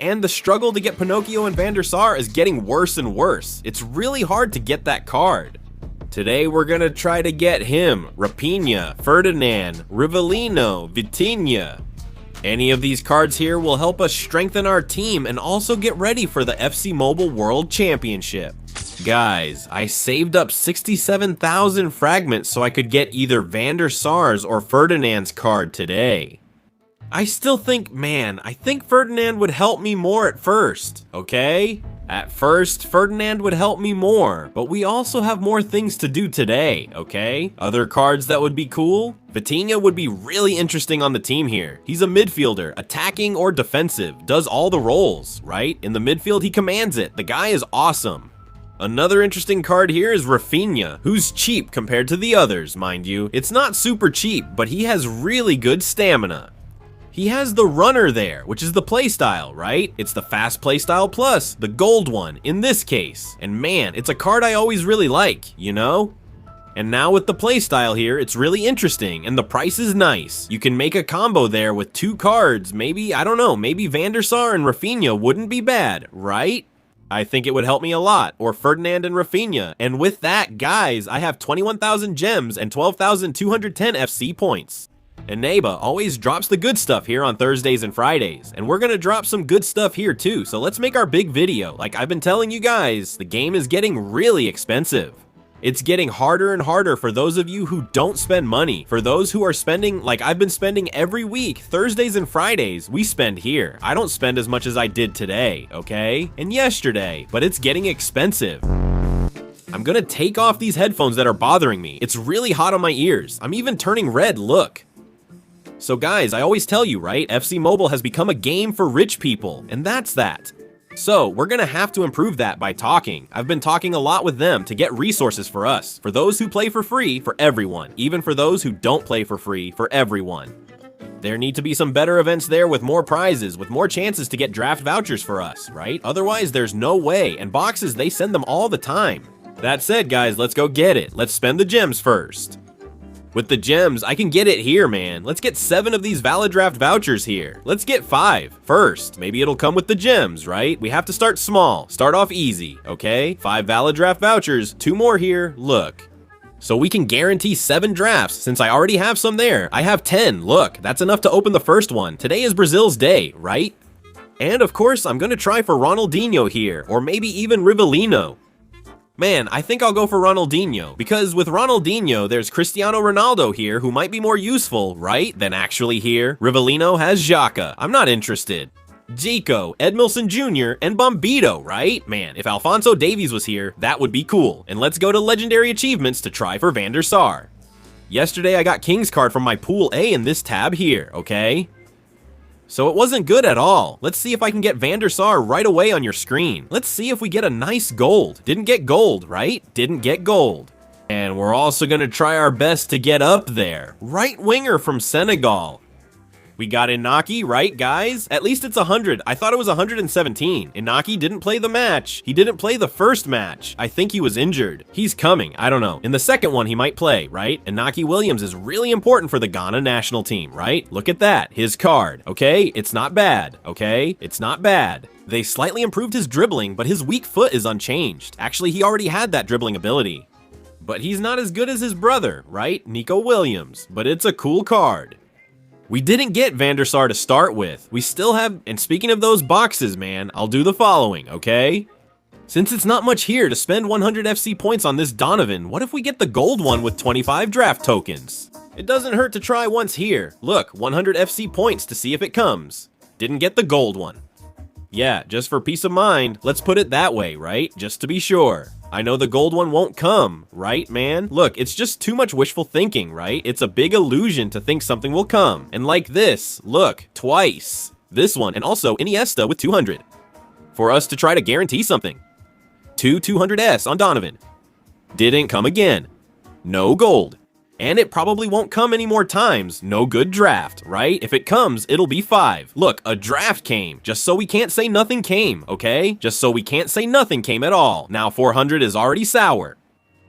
And the struggle to get Pinocchio and Van der Sar is getting worse and worse. It's really hard to get that card. Today we're gonna try to get him, Raphinha, Ferdinand, Rivelino, Vitinha. Any of these cards here will help us strengthen our team and also get ready for the FC Mobile World Championship. Guys, I saved up 67,000 fragments so I could get either Van der Sar's or Ferdinand's card today. I still think, man, I think Ferdinand would help me more at first, okay? At first, Ferdinand would help me more, but we also have more things to do today, okay? Other cards that would be cool? Vitinha would be really interesting on the team here. He's a midfielder, attacking or defensive, does all the roles, right? In the midfield, he commands it. The guy is awesome. Another interesting card here is Raphinha, who's cheap compared to the others, mind you. It's not super cheap, but he has really good stamina. He has the runner there, which is the playstyle, right? It's the fast playstyle plus, the gold one, in this case. And man, it's a card I always really like, you know? And now with the playstyle here, it's really interesting, and the price is nice. You can make a combo there with two cards, maybe, I don't know, maybe Van der Sar and Raphinha wouldn't be bad, right? I think it would help me a lot, or Ferdinand and Raphinha. And with that, guys, I have 21,000 gems and 12,210 FC points. And Neba always drops the good stuff here on Thursdays and Fridays, and we're gonna drop some good stuff here too, so let's make our big video. Like I've been telling you guys, the game is getting really expensive. It's getting harder and harder for those of you who don't spend money. For those who are spending, like I've been spending every week, Thursdays and Fridays, we spend here. I don't spend as much as I did today, okay? And yesterday, but it's getting expensive. I'm gonna take off these headphones that are bothering me. It's really hot on my ears. I'm even turning red, look. So guys, I always tell you, right? FC Mobile has become a game for rich people, and that's that. So we're gonna have to improve that by talking. I've been talking a lot with them to get resources for us, for those who play for free, for everyone, even for those who don't play for free, for everyone. There need to be some better events there with more prizes, with more chances to get draft vouchers for us, right? Otherwise, there's no way, and boxes, they send them all the time. That said, guys, let's go get it. Let's spend the gems first. With the gems, I can get it here, man. Let's get 7 of these valid draft vouchers here. Let's get 5 first. Maybe it'll come with the gems, right? We have to start small, start off easy, okay? 5 valid draft vouchers, 2 more here, look. So we can guarantee 7 drafts. Since I already have some there, I have 10, look. That's enough to open the first one. Today is Brazil's day, right? And of course, I'm gonna try for Ronaldinho here, or maybe even Rivelino. Man, I think I'll go for Ronaldinho, because with Ronaldinho, there's Cristiano Ronaldo here who might be more useful, right, than actually here. Rivelino has Xhaka. I'm not interested. Zico, Edmilson Jr., and Bombito, right? Man, if Alphonso Davies was here, that would be cool. And let's go to Legendary Achievements to try for Van der Sar. Yesterday, I got King's card from my Pool A in this tab here, okay? So it wasn't good at all. Let's see if I can get Van der Sar right away on your screen. Let's see if we get a nice gold. Didn't get gold, right? Didn't get gold. And we're also gonna try our best to get up there. Right winger from Senegal. We got Inaki, right guys? At least it's 100. I thought it was 117. Inaki didn't play the match. He didn't play the first match. I think he was injured. He's coming, I don't know. In the second one he might play, right? Inaki Williams is really important for the Ghana national team, right? Look at that, his card, okay? It's not bad, okay? It's not bad. They slightly improved his dribbling, but his weak foot is unchanged. Actually, he already had that dribbling ability. But he's not as good as his brother, right? Nico Williams, but it's a cool card. We didn't get Van der Sar to start with. We still have, and speaking of those boxes, man, I'll do the following, okay? Since it's not much here to spend 100 FC points on this Donovan, what if we get the gold one with 25 draft tokens? It doesn't hurt to try once here. Look, 100 FC points to see if it comes. Didn't get the gold one. Yeah, just for peace of mind, let's put it that way, right? Just to be sure. I know the gold one won't come, right, man? Look, it's just too much wishful thinking, right? It's a big illusion to think something will come. And like this, look, twice. This one, and also Iniesta with 200. For us to try to guarantee something. 200S on Donovan. Didn't come again. No gold. And it probably won't come any more times. No good draft, right? If it comes, it'll be 5. Look, a draft came, just so we can't say nothing came, okay? Just so we can't say nothing came at all. Now 400 is already sour.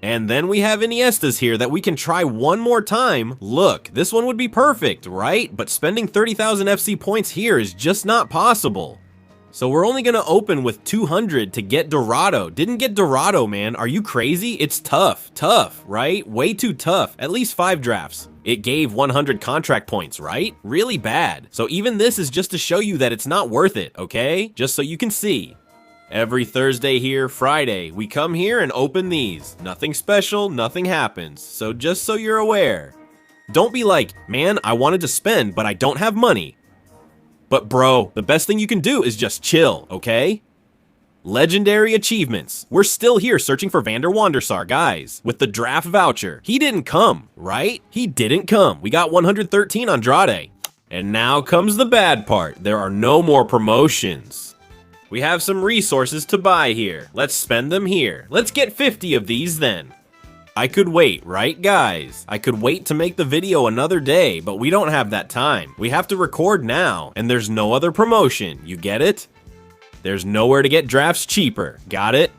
And then we have Iniesta's here that we can try one more time. Look, this one would be perfect, right? But spending 30,000 FC points here is just not possible. So we're only gonna open with 200 to get Dorado. Didn't get Dorado, man. Are you crazy? It's tough, right? Way too tough. At least 5 drafts. It gave 100 contract points, right? Really bad. So even this is just to show you that it's not worth it, okay? Just so you can see. Every Thursday here, Friday, we come here and open these. Nothing special, nothing happens. So just so you're aware. Don't be like, man, I wanted to spend, but I don't have money. But bro, the best thing you can do is just chill, okay? Legendary achievements. We're still here searching for Vander Wandersar, guys, with the draft voucher. He didn't come, right? He didn't come. We got 113 Andrade. And now comes the bad part. There are no more promotions. We have some resources to buy here. Let's spend them here. Let's get 50 of these then. I could wait, right guys? I could wait to make the video another day, but we don't have that time. We have to record now, and there's no other promotion, you get it? There's nowhere to get drafts cheaper, got it?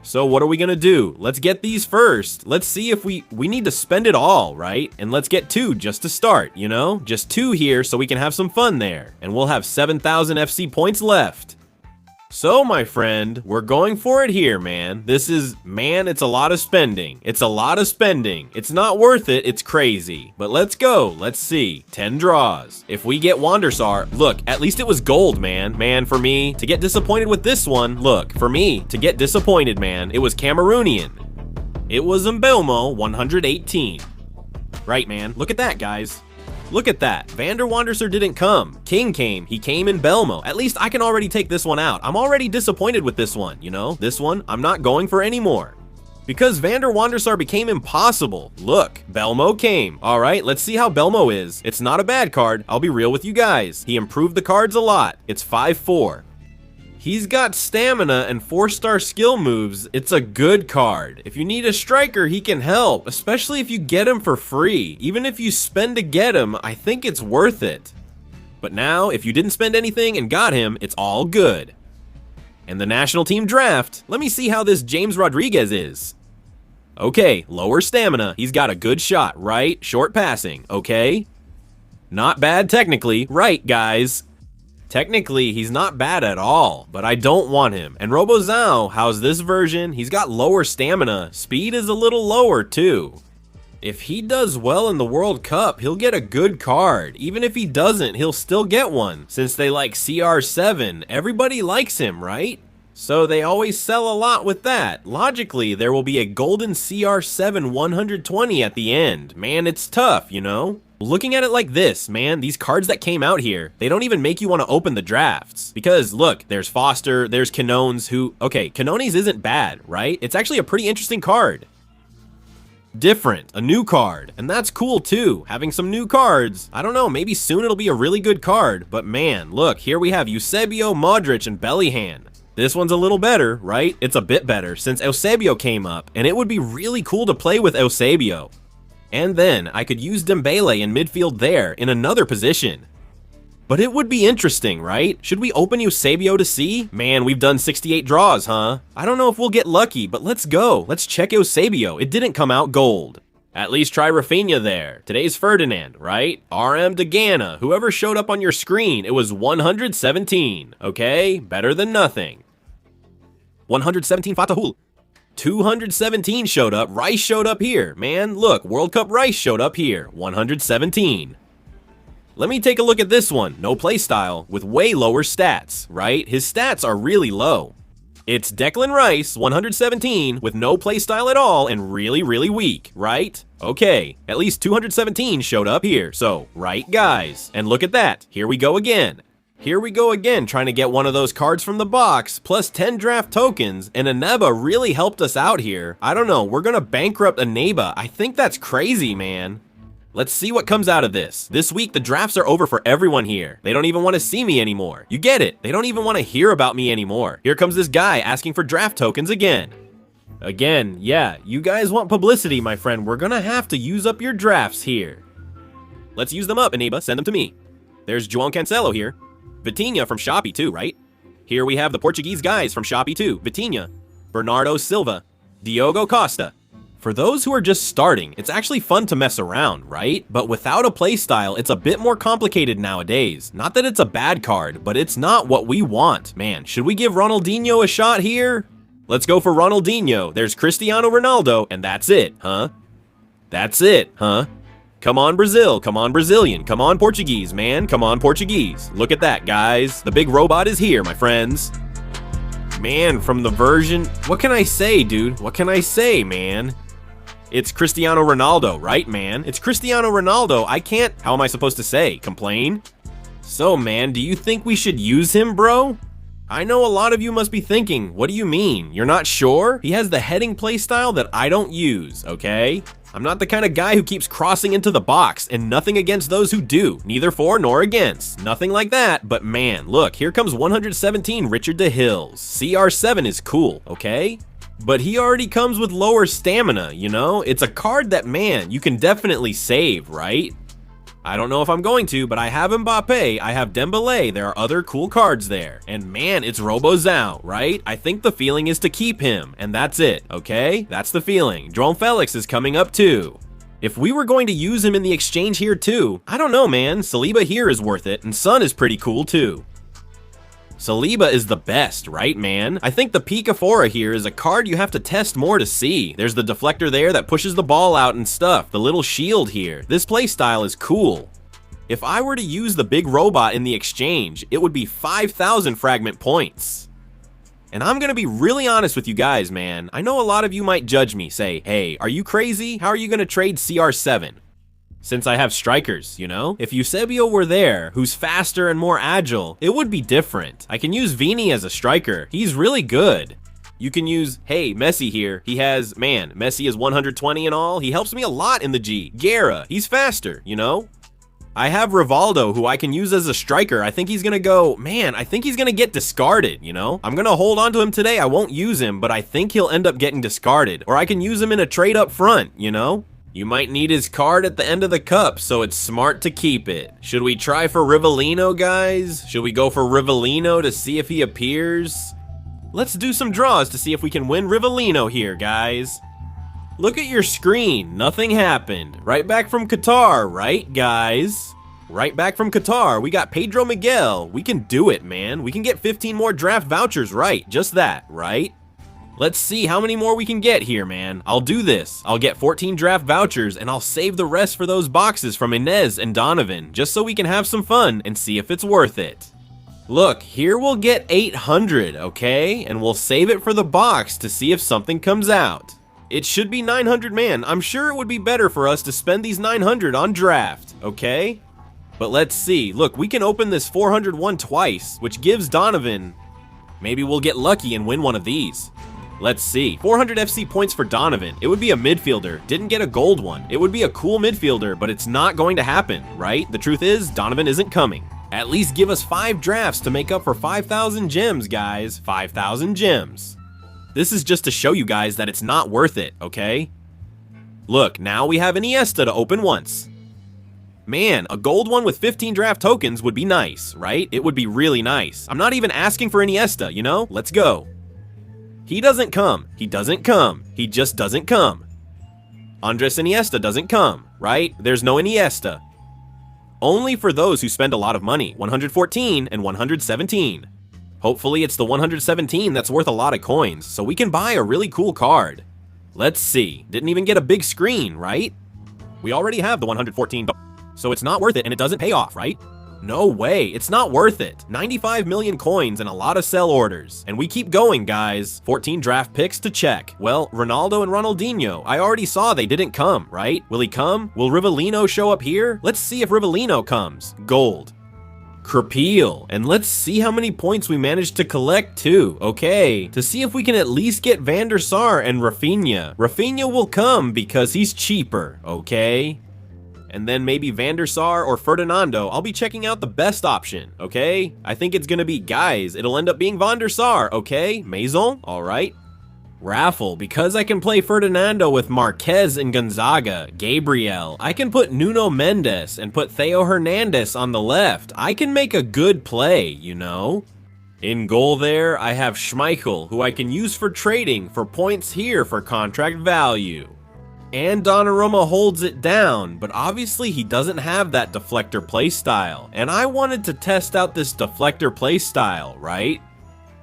So what are we gonna do? Let's get these first. Let's see if we need to spend it all, right? And let's get 2 just to start, you know? Just 2 here so we can have some fun there. And we'll have 7,000 FC points left. So, my friend, we're going for it here, man. This is, man, it's a lot of spending. It's a lot of spending. It's not worth it, it's crazy. But let's go, let's see. 10 draws. If we get Wandersar, look, at least it was gold, man. Man, for me, to get disappointed with this one, look, for me, to get disappointed, man, it was Cameroonian. It was Mbelmo, 118. Right, man, look at that, guys. Look at that. Vander Wandersar didn't come. King came. He came in Belmo. At least I can already take this one out. I'm already disappointed with this one, you know? This one, I'm not going for anymore. Because Vander Wandersar became impossible. Look, Belmo came. All right, let's see how Belmo is. It's not a bad card. I'll be real with you guys. He improved the cards a lot. It's 5-4. He's got stamina and 4-star skill moves. It's a good card. If you need a striker, he can help, especially if you get him for free. Even if you spend to get him, I think it's worth it. But now, if you didn't spend anything and got him, it's all good. And the national team draft, let me see how this James Rodriguez is. Okay, lower stamina. He's got a good shot, right? Short passing, okay? Not bad technically, right, guys? Technically, he's not bad at all, but I don't want him. And Robozão, how's this version? He's got lower stamina. Speed is a little lower too. If he does well in the World Cup, he'll get a good card. Even if he doesn't, he'll still get one. Since they like CR7, everybody likes him, right? So they always sell a lot with that. Logically, there will be a golden CR7 120 at the end. Man, it's tough, you know? Looking at it like this, man, these cards that came out here, they don't even make you want to open the drafts. Because, look, there's Foster, there's Canones who... Okay, Canones isn't bad, right? It's actually a pretty interesting card. Different, a new card, and that's cool too, having some new cards. I don't know, maybe soon it'll be a really good card, but man, look, here we have Eusebio, Modric, and Bellingham. This one's a little better, right? It's a bit better since Eusebio came up, and it would be really cool to play with Eusebio. And then I could use Dembele in midfield there in another position. But it would be interesting, right? Should we open Eusebio to see? Man, we've done 68 draws, huh? I don't know if we'll get lucky, but let's go. Let's check Eusebio. It didn't come out gold. At least try Raphinha there. Today's Ferdinand, right? RM Dagana. Whoever showed up on your screen, it was 117. Okay? Better than nothing. 117 Fatahul. 217 showed up. Rice showed up here. Man, look, World Cup Rice showed up here. 117. Let me take a look at this one. No playstyle with way lower stats, right? His stats are really low. It's Declan Rice, 117, with no playstyle at all and really, really weak, right? Okay, at least 217 showed up here, so, right guys. And look at that, here we go again. Here we go again, trying to get one of those cards from the box, plus 10 draft tokens, and Aneba really helped us out here. I don't know, we're gonna bankrupt Aneba. I think that's crazy, man. Let's see what comes out of this. This week, the drafts are over for everyone here. They don't even want to see me anymore. You get it. They don't even want to hear about me anymore. Here comes this guy asking for draft tokens again. Again, yeah, you guys want publicity, my friend. We're gonna have to use up your drafts here. Let's use them up, Aneba. Send them to me. There's João Cancelo here. Vitinha from Shopee too, right? Here we have the Portuguese guys from Shopee too. Vitinha, Bernardo Silva, Diogo Costa, For those who are just starting, it's actually fun to mess around, right? But without a playstyle, it's a bit more complicated nowadays. Not that it's a bad card, but it's not what we want. Man, should we give Ronaldinho a shot here? Let's go for Ronaldinho. There's Cristiano Ronaldo, and that's it, huh? That's it, huh? Come on, Brazil. Come on, Brazilian. Come on, Portuguese, man. Come on, Portuguese. Look at that, guys. The big robot is here, my friends. Man, from the version... What can I say, dude? What can I say, man? It's Cristiano Ronaldo, right, man? It's Cristiano Ronaldo. I can't... How am I supposed to say? Complain? So, man, do you think we should use him, bro? I know a lot of you must be thinking, what do you mean? You're not sure? He has the heading playstyle that I don't use, okay? I'm not the kind of guy who keeps crossing into the box, and nothing against those who do, neither for nor against. Nothing like that, but man, look, here comes 117 Richard de Hills. CR7 is cool, okay? But he already comes with lower stamina, you know? It's a card that, man, you can definitely save, right? I don't know if I'm going to, but I have Mbappe, I have Dembele, there are other cool cards there. And man, it's Robozao, right? I think the feeling is to keep him, and that's it, okay? That's the feeling. João Felix is coming up too. If we were going to use him in the exchange here too, I don't know, man. Saliba here is worth it, and Son is pretty cool too. Saliba is the best, right, man? I think the Picafora here is a card you have to test more to see. There's the deflector there that pushes the ball out and stuff, the little shield here. This playstyle is cool. If I were to use the big robot in the exchange, it would be 5,000 fragment points. And I'm gonna be really honest with you guys, man. I know a lot of you might judge me, say, hey, are you crazy? How are you gonna trade CR7? Since I have strikers, you know? If Eusebio were there, who's faster and more agile, it would be different. I can use Vini as a striker. He's really good. You can use, hey, Messi here. He has, man, Messi is 120 and all. He helps me a lot in the G. Guerra, he's faster, you know? I have Rivaldo, who I can use as a striker. I think he's gonna go, man, I think he's gonna get discarded, you know? I'm gonna hold on to him today. I won't use him, but I think he'll end up getting discarded. Or I can use him in a trade up front, you know? You might need his card at the end of the cup, so it's smart to keep it. Should we try for Rivelino, guys? Should we go for Rivelino to see if he appears? Let's do some draws to see if we can win Rivelino here, guys. Look at your screen, nothing happened. Right back from Qatar, right, guys? Right back from Qatar, we got Pedro Miguel. We can do it, man. We can get 15 more draft vouchers, right? Just that, right? Let's see how many more we can get here, man. I'll do this. I'll get 14 draft vouchers, and I'll save the rest for those boxes from Inez and Donovan, just so we can have some fun and see if it's worth it. Look, here we'll get 800, okay? And we'll save it for the box to see if something comes out. It should be 900, man. I'm sure it would be better for us to spend these 900 on draft, okay? But let's see. Look, we can open this 401 twice, which gives Donovan... Maybe we'll get lucky and win one of these. Let's see. 400 FC points for Donovan. It would be a midfielder. Didn't get a gold one. It would be a cool midfielder, but it's not going to happen, right? The truth is, Donovan isn't coming. At least give us 5 drafts to make up for 5,000 gems, guys. 5,000 gems. This is just to show you guys that it's not worth it, okay? Look, now we have Iniesta to open once. Man, a gold one with 15 draft tokens would be nice, right? It would be really nice. I'm not even asking for Iniesta, you know? Let's go. He doesn't come. He doesn't come. He just doesn't come. Andres Iniesta doesn't come, right? There's no Iniesta. Only for those who spend a lot of money, 114 and 117. Hopefully it's the 117 that's worth a lot of coins, so we can buy a really cool card. Let's see. Didn't even get a big screen, right? We already have the 114, so it's not worth it and it doesn't pay off, right? No way, it's not worth it. 95 million coins and a lot of sell orders. And we keep going, guys. 14 draft picks to check. Well, Ronaldo and Ronaldinho, I already saw they didn't come, right? Will he come? Will Rivelino show up here? Let's see if Rivelino comes. Gold. Krapil. And let's see how many points we managed to collect too, okay? To see if we can at least get Van der Sar and Raphinha. Raphinha will come because he's cheaper, okay? And then maybe Van der Sar or Ferdinando. I'll be checking out the best option, okay? I think it's gonna be, guys, it'll end up being Van der Sar, okay? Maison, all right. Raffle, because I can play Ferdinando with Marquez and Gonzaga, Gabriel. I can put Nuno Mendes and put Theo Hernandez on the left. I can make a good play, you know? In goal there, I have Schmeichel, who I can use for trading for points here for contract value. And Donnarumma holds it down, but obviously he doesn't have that deflector playstyle. And I wanted to test out this deflector playstyle, right?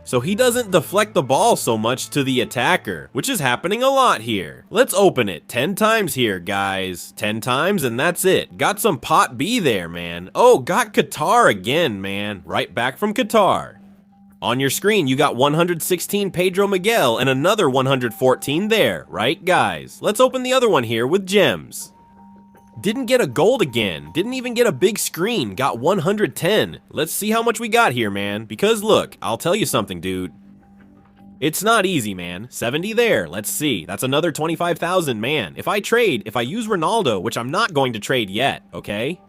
So he doesn't deflect the ball so much to the attacker, which is happening a lot here. Let's open it 10 times here, guys. 10 times and that's it. Got some pot B there, man. Oh, got Qatar again, man. Right back from Qatar. On your screen, you got 116 Pedro Miguel and another 114 there, right, guys? Let's open the other one here with gems. Didn't get a gold again. Didn't even get a big screen. Got 110. Let's see how much we got here, man. Because look, I'll tell you something, dude. It's not easy, man. 70 there. Let's see. That's another 25,000, man. If I use Ronaldo, which I'm not going to trade yet, okay?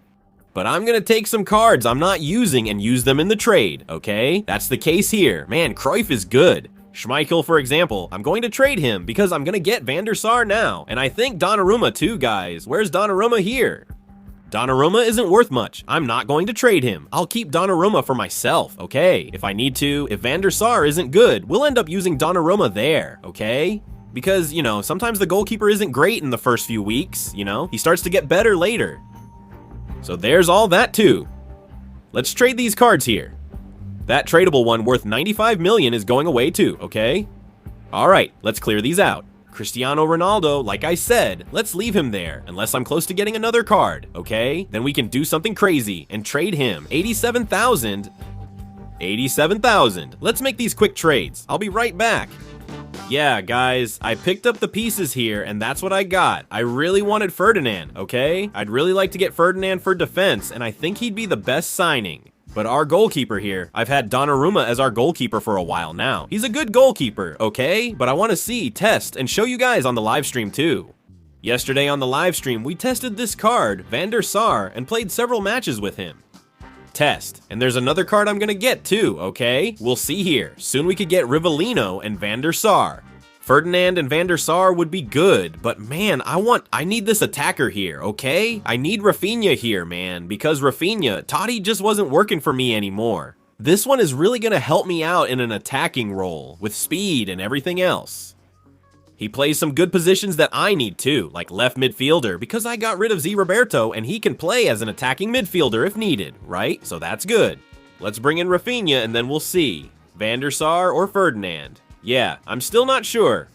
But I'm gonna take some cards I'm not using and use them in the trade, okay? That's the case here. Man, Cruyff is good. Schmeichel, for example, I'm going to trade him because I'm gonna get Van der Sar now. And I think Donnarumma too, guys. Where's Donnarumma here? Donnarumma isn't worth much. I'm not going to trade him. I'll keep Donnarumma for myself, okay? If I need to. If Van der Sar isn't good, we'll end up using Donnarumma there, okay? Because, you know, sometimes the goalkeeper isn't great in the first few weeks, you know? He starts to get better later. So there's all that too. Let's trade these cards here. That tradable one worth 95 million is going away too, okay? Alright, let's clear these out. Cristiano Ronaldo, like I said, let's leave him there, unless I'm close to getting another card, okay? Then we can do something crazy and trade him. 87,000. 87,000. Let's make these quick trades. I'll be right back. Yeah, guys, I picked up the pieces here, and that's what I got. I really wanted Ferdinand, okay? I'd really like to get Ferdinand for defense, and I think he'd be the best signing. But our goalkeeper here, I've had Donnarumma as our goalkeeper for a while now. He's a good goalkeeper, okay? But I want to see, test, and show you guys on the live stream too. Yesterday on the live stream, we tested this card, Van der Sar, and played several matches with him. Test. And there's another card I'm gonna get too, okay? We'll see here. Soon we could get Rivelino and Van der Sar. Ferdinand and Van der Sar would be good, but man, I need this attacker here, okay? I need Raphinha here, man, because Raphinha, Totti just wasn't working for me anymore. This one is really gonna help me out in an attacking role, with speed and everything else. He plays some good positions that I need too, like left midfielder, because I got rid of Z Roberto and he can play as an attacking midfielder if needed, right? So that's good. Let's bring in Raphinha and then we'll see. Van der Sar or Ferdinand? Yeah, I'm still not sure.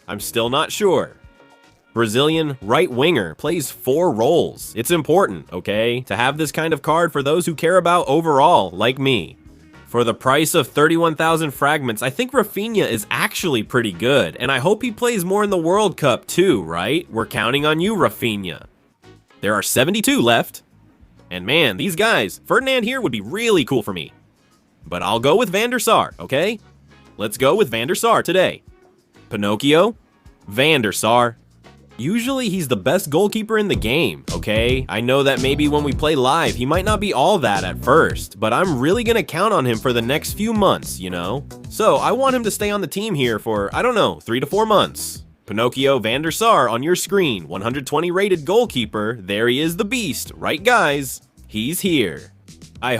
Brazilian right winger plays 4 roles. It's important, okay, to have this kind of card for those who care about overall, like me. For the price of 31,000 fragments, I think Raphinha is actually pretty good, and I hope he plays more in the World Cup too, right? We're counting on you, Raphinha. There are 72 left. And man, these guys, Ferdinand here would be really cool for me. But I'll go with Van der Sar, okay? Let's go with Van der Sar today. Pinocchio, Van der Sar. Usually he's the best goalkeeper in the game, okay? I know that maybe when we play live, he might not be all that at first, but I'm really gonna count on him for the next few months, you know? So I want him to stay on the team here for, I don't know, 3 to 4 months. Pinocchio Van der Sar on your screen, 120 rated goalkeeper. There he is, the beast, right guys? He's here. I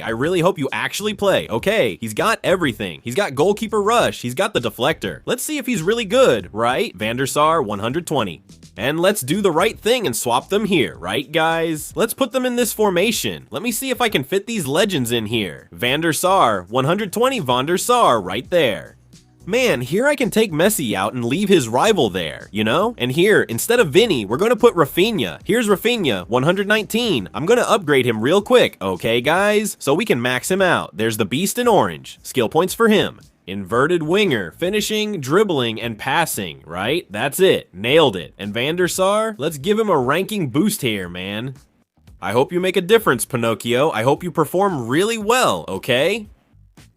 really hope you actually play, okay? He's got everything. He's got goalkeeper rush. He's got the deflector. Let's see if he's really good, right? Van der Sar, 120. And let's do the right thing and swap them here, right, guys? Let's put them in this formation. Let me see if I can fit these legends in here. Van der Sar, 120 Van der Sar right there. Man, here I can take Messi out and leave his rival there, you know? And here, instead of Vinny, we're gonna put Raphinha. Here's Raphinha, 119. I'm gonna upgrade him real quick, okay guys? So we can max him out. There's the beast in orange. Skill points for him. Inverted winger, finishing, dribbling, and passing, right? That's it. Nailed it. And Van der Sar, let's give him a ranking boost here, man. I hope you make a difference, Pinocchio. I hope you perform really well, okay?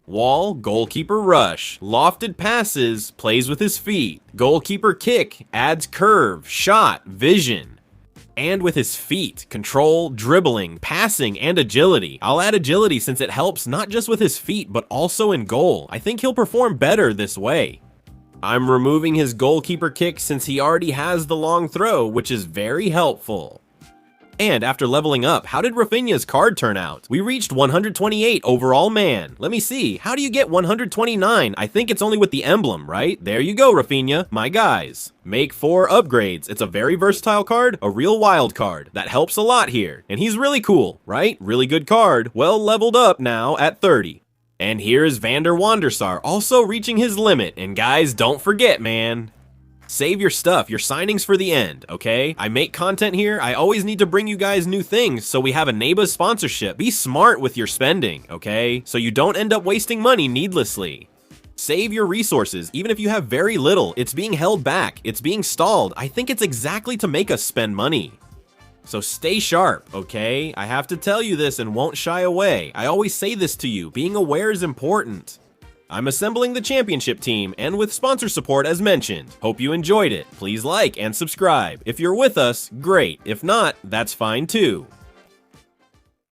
Wall, goalkeeper rush, lofted passes, plays with his feet, goalkeeper kick, adds curve, shot, vision. And with his feet, control, dribbling, passing, and agility. I'll add agility since it helps not just with his feet, but also in goal. I think he'll perform better this way. I'm removing his goalkeeper kick since he already has the long throw, which is very helpful. And after leveling up, how did Raphinha's card turn out? We reached 128 overall, man. Let me see, how do you get 129? I think it's only with the emblem, right? There you go, Raphinha, my guys. Make 4 upgrades. It's a very versatile card, a real wild card. That helps a lot here. And he's really cool, right? Really good card. Well leveled up now at 30. And here's Vander Wandersar, also reaching his limit. And guys, don't forget, man. Save your stuff, your signings for the end, okay? I make content here, I always need to bring you guys new things, so we have a NEBA sponsorship. Be smart with your spending, okay? So you don't end up wasting money needlessly. Save your resources, even if you have very little. It's being held back, it's being stalled. I think it's exactly to make us spend money. So stay sharp, okay? I have to tell you this and won't shy away. I always say this to you, being aware is important. I'm assembling the championship team, and with sponsor support as mentioned. Hope you enjoyed it. Please like and subscribe. If you're with us, great. If not, that's fine too.